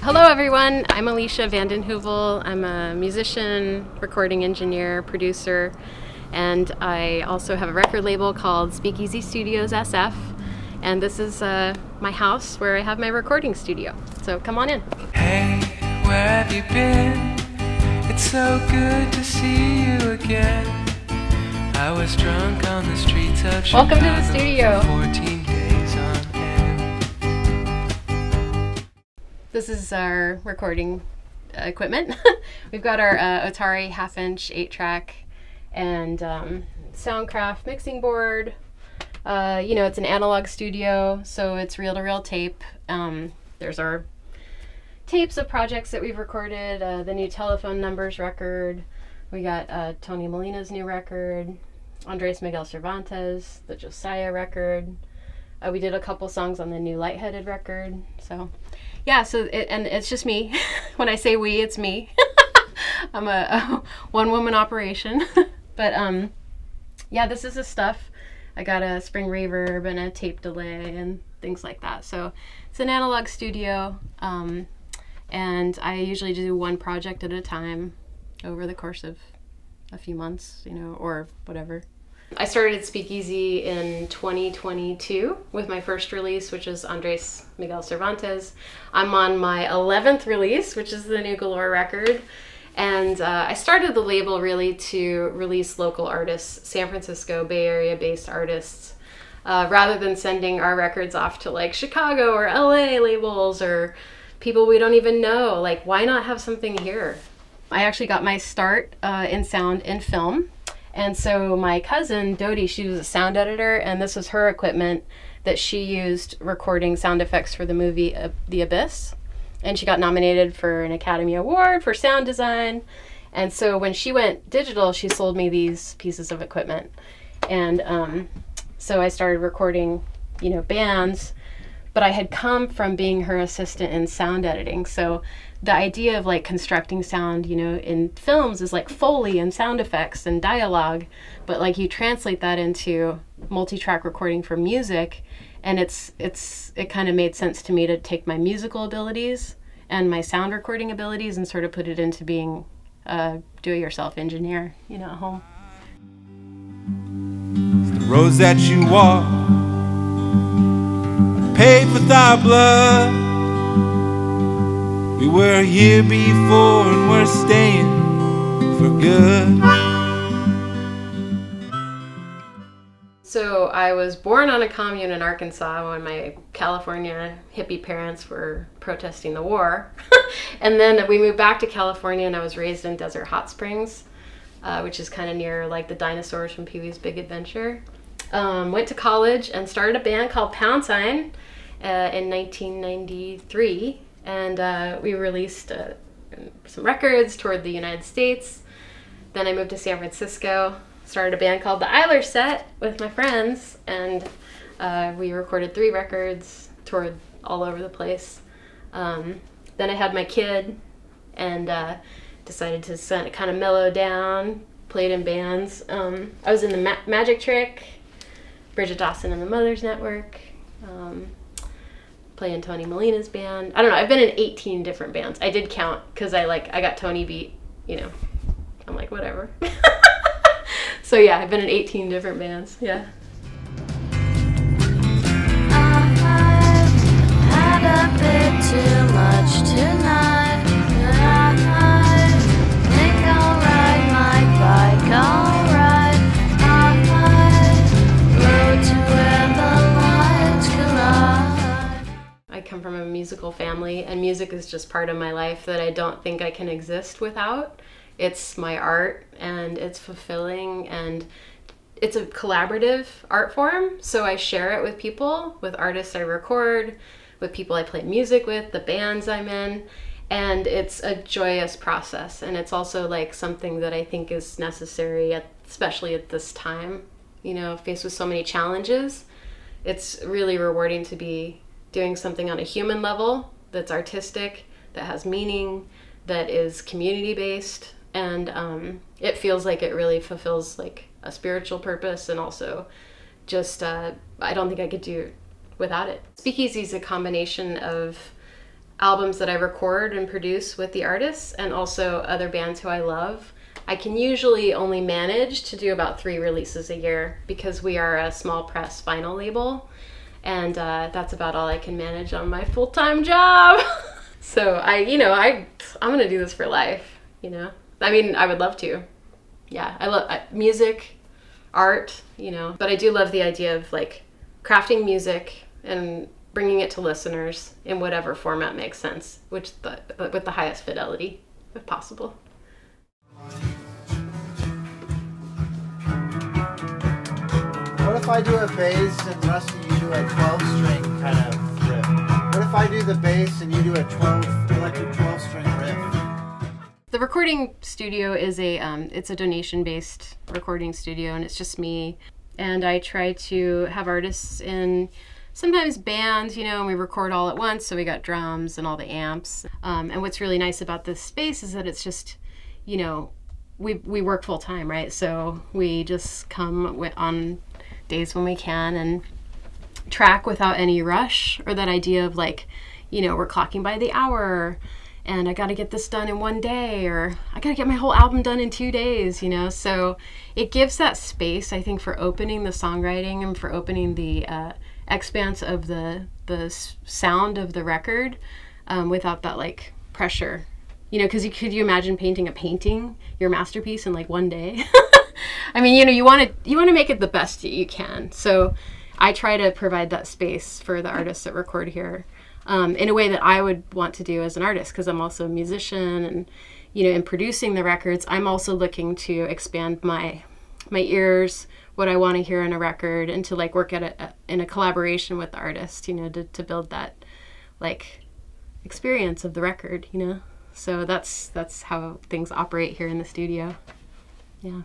Hello everyone, I'm Alicia Vanden Heuvel. I'm a musician, recording engineer, producer, and I also have a record label called Speakeasy Studios SF. And this is my house where I have my recording studio. So come on in. Hey, where have you been? It's so good to see you again. I was drunk on the streets of Chicago. Welcome to the studio. 14 days on end. This is our recording equipment. We've got our Atari half-inch 8-track and Soundcraft mixing board. It's an analog studio, so it's reel-to-reel tape. There's our tapes of projects that we've recorded, the new Telephone Numbers record. We got Tony Molina's new record, Andres Miguel Cervantes, the Josiah record. We did a couple songs on the new Lightheaded record. So, yeah, and it's just me. When I say we, it's me. I'm a one-woman operation. But, this is the stuff. I got a spring reverb and a tape delay and things like that. So it's an analog studio, and I usually do one project at a time over the course of a few months, or whatever. I started Speakeasy in 2022 with my first release, which is Andres Miguel Cervantes. I'm on my 11th release, which is the new Galore record. And I started the label really to release local artists, San Francisco, Bay Area based artists, rather than sending our records off to like Chicago or LA labels or people we don't even know. Like, why not have something here? I actually got my start in sound in film. And so my cousin, Dodie, she was a sound editor, and this was her equipment that she used recording sound effects for the movie The Abyss. And she got nominated for an Academy Award for sound design. And so when she went digital, she sold me these pieces of equipment. And so I started recording, bands. But I had come from being her assistant in sound editing. So the idea of like constructing sound, in films is like Foley and sound effects and dialogue. But like you translate that into multi-track recording for music. And it kind of made sense to me to take my musical abilities and my sound recording abilities and sort of put it into being a do-it-yourself engineer, at home. The roads that you walk are paved with our blood. We were here before and we're staying for good. So I was born on a commune in Arkansas when my California hippie parents were protesting the war. And then we moved back to California, and I was raised in Desert Hot Springs, which is kind of near like the dinosaurs from Pee-wee's Big Adventure. Went to college and started a band called Pound Sign in 1993. And we released some records, toured the United States. Then I moved to San Francisco. Started a band called the Eiler Set with my friends, and we recorded 3 records, toured all over the place. Then I had my kid and decided to kind of mellow down, played in bands. I was in the Magic Trick, Bridget Dawson and the Mothers Network, playing Tony Molina's band. I don't know, I've been in 18 different bands. I did count because I got Tony beat, I'm like, whatever. So yeah, I've been in 18 different bands, yeah. I've had a bit too much tonight, but I think I'll ride my bike, alright. Road to where the lines collide. I come from a musical family, and music is just part of my life that I don't think I can exist without. It's my art, and it's fulfilling, and it's a collaborative art form, so I share it with people, with artists I record, with people I play music with, the bands I'm in, and it's a joyous process, and it's also like something that I think is necessary, especially at this time, faced with so many challenges. It's really rewarding to be doing something on a human level that's artistic, that has meaning, that is community-based, and it feels like it really fulfills like a spiritual purpose, and also just I don't think I could do without it. Speakeasy is a combination of albums that I record and produce with the artists and also other bands who I love, I can usually only manage to do about 3 releases a year because we are a small press vinyl label, and that's about all I can manage on my full-time job. So I'm gonna do this for life, I mean, I would love to. Yeah, I love music, art, but I do love the idea of like crafting music and bringing it to listeners in whatever format makes sense, with the highest fidelity, if possible. What if I do a bass and Rusty, you do a 12-string kind of riff? What if I do the bass and you do a electric 12-string riff? The recording studio is it's a donation-based recording studio, and it's just me. And I try to have artists in sometimes bands, and we record all at once, so we got drums and all the amps. And what's really nice about this space is that it's just, we work full time, right? So we just come on days when we can and track without any rush, or that idea of like, we're clocking by the hour and I got to get this done in 1 day, or I got to get my whole album done in 2 days, So it gives that space, I think, for opening the songwriting and for opening the expanse of the sound of the record without that like pressure, because could you imagine painting a painting, your masterpiece, in like 1 day? I mean, you want to make it the best you can. So I try to provide that space for the artists that record here in a way that I would want to do as an artist, because I'm also a musician, and in producing the records, I'm also looking to expand my ears, what I want to hear in a record, and to like work in a collaboration with the artist, to build that like experience of the record, So that's how things operate here in the studio. Yeah.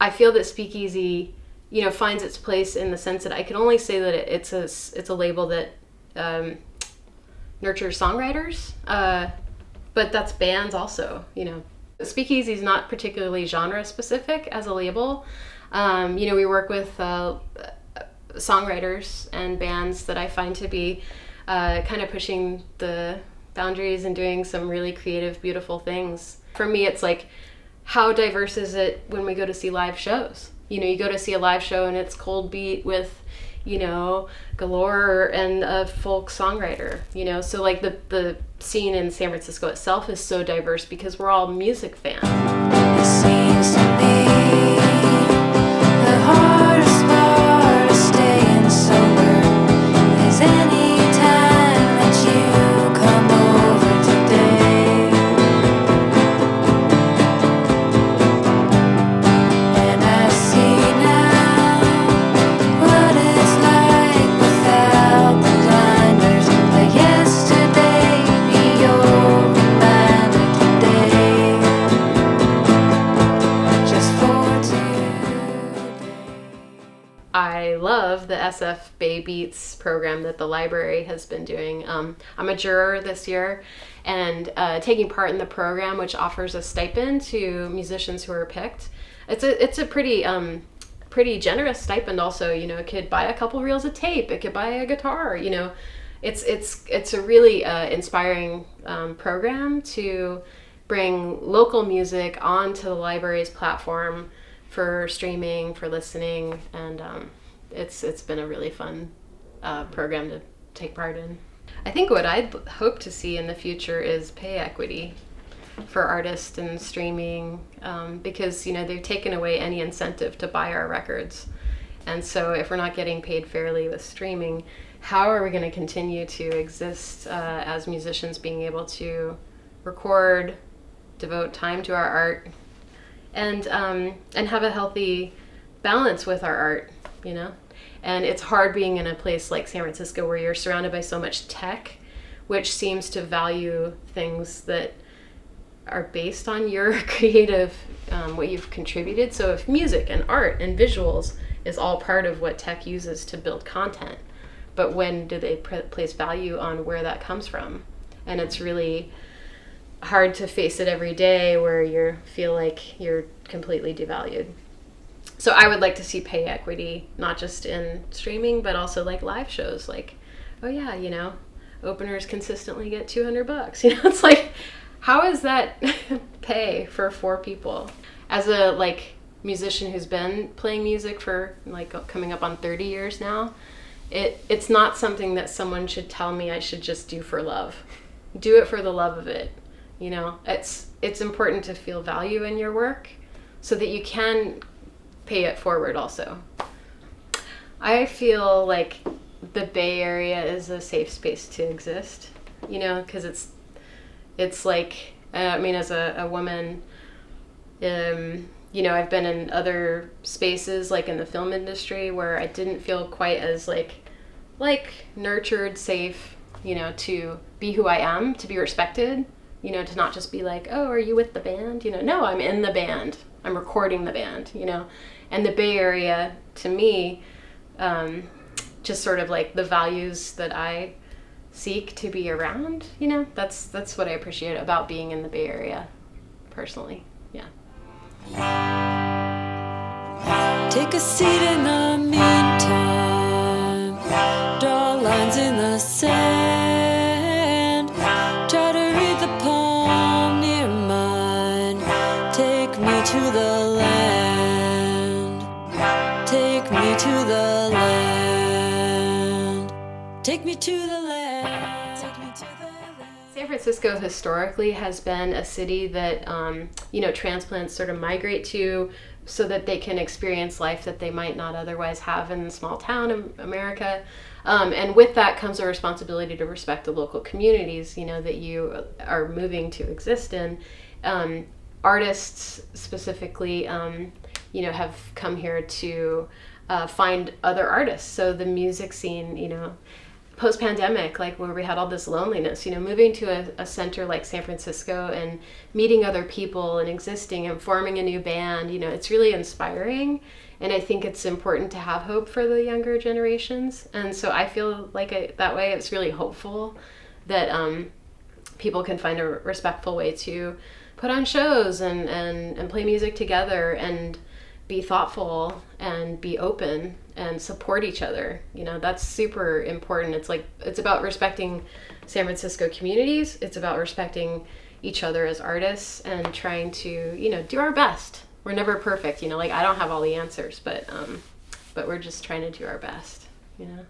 I feel that Speakeasy, finds its place in the sense that I can only say that it's a label that nurtures songwriters, but that's bands also. Speakeasy is not particularly genre specific as a label. We work with songwriters and bands that I find to be kind of pushing the boundaries and doing some really creative, beautiful things. For me, it's like, how diverse is it when we go to see live shows? You go to see a live show and it's cold beat with, galore and a folk songwriter, So like the scene in San Francisco itself is so diverse because we're all music fans. It seems to me the hardest part of staying sober is any time that you come over today. And I see now what it's like without the blinders. But yesterday be your reminder today. Just for today. I love the SF Bay Beats program that the library has been doing. I'm a juror this year and taking part in the program, which offers a stipend to musicians who are picked. It's a pretty generous stipend also. It could buy a couple reels of tape, it could buy a guitar. It's a really inspiring program to bring local music onto the library's platform for streaming, for listening, and it's been a really fun program to take part in. I think what I'd hope to see in the future is pay equity for artists and streaming, because they've taken away any incentive to buy our records, and so if we're not getting paid fairly with streaming, how are we going to continue to exist as musicians, being able to record, devote time to our art, and have a healthy balance with our art, And it's hard being in a place like San Francisco where you're surrounded by so much tech, which seems to value things that are based on your creative, what you've contributed. So if music and art and visuals is all part of what tech uses to build content, but when do they place value on where that comes from? And it's really hard to face it every day where you feel like you're completely devalued. So I would like to see pay equity, not just in streaming, but also like live shows. Like, oh yeah, you know, openers consistently get $200. You know, it's like, how is that pay for 4 people? As a like musician who's been playing music for like coming up on 30 years now, it's not something that someone should tell me I should just do for love. Do it for the love of it. You know, it's important to feel value in your work so that you can pay it forward also. I feel like the Bay Area is a safe space to exist, you know, because it's like, I mean, as a woman, you know, I've been in other spaces, like in the film industry, where I didn't feel quite as like nurtured, safe, you know, to be who I am, to be respected, you know, to not just be like, oh, are you with the band? You know, no, I'm in the band. I'm recording the band, you know. And the Bay Area, to me, just sort of like the values that I seek to be around, you know, that's what I appreciate about being in the Bay Area, personally, yeah. Take a seat in the meantime, draw lines in the sand, try to read the palm near mine, take me to the land, take me to the land, take me to the land, take me to the land. San Francisco historically has been a city that, you know, transplants sort of migrate to so that they can experience life that they might not otherwise have in small town America. And with that comes a responsibility to respect the local communities, you know, that you are moving to exist in. Artists specifically, you know, have come here to find other artists. So the music scene, you know, post-pandemic, like where we had all this loneliness, you know, moving to a center like San Francisco and meeting other people and existing and forming a new band, you know, it's really inspiring. And I think it's important to have hope for the younger generations. And so I feel like that way it's really hopeful that people can find a respectful way to put on shows and play music together and be thoughtful and be open and support each other. You know, that's super important. It's like, it's about respecting San Francisco communities. It's about respecting each other as artists and trying to, you know, do our best. We're never perfect, you know, like I don't have all the answers, but we're just trying to do our best, you know.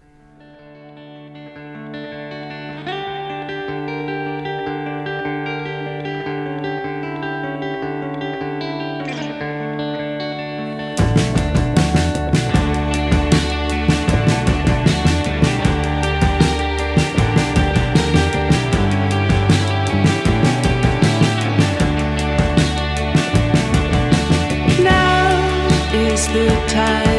The time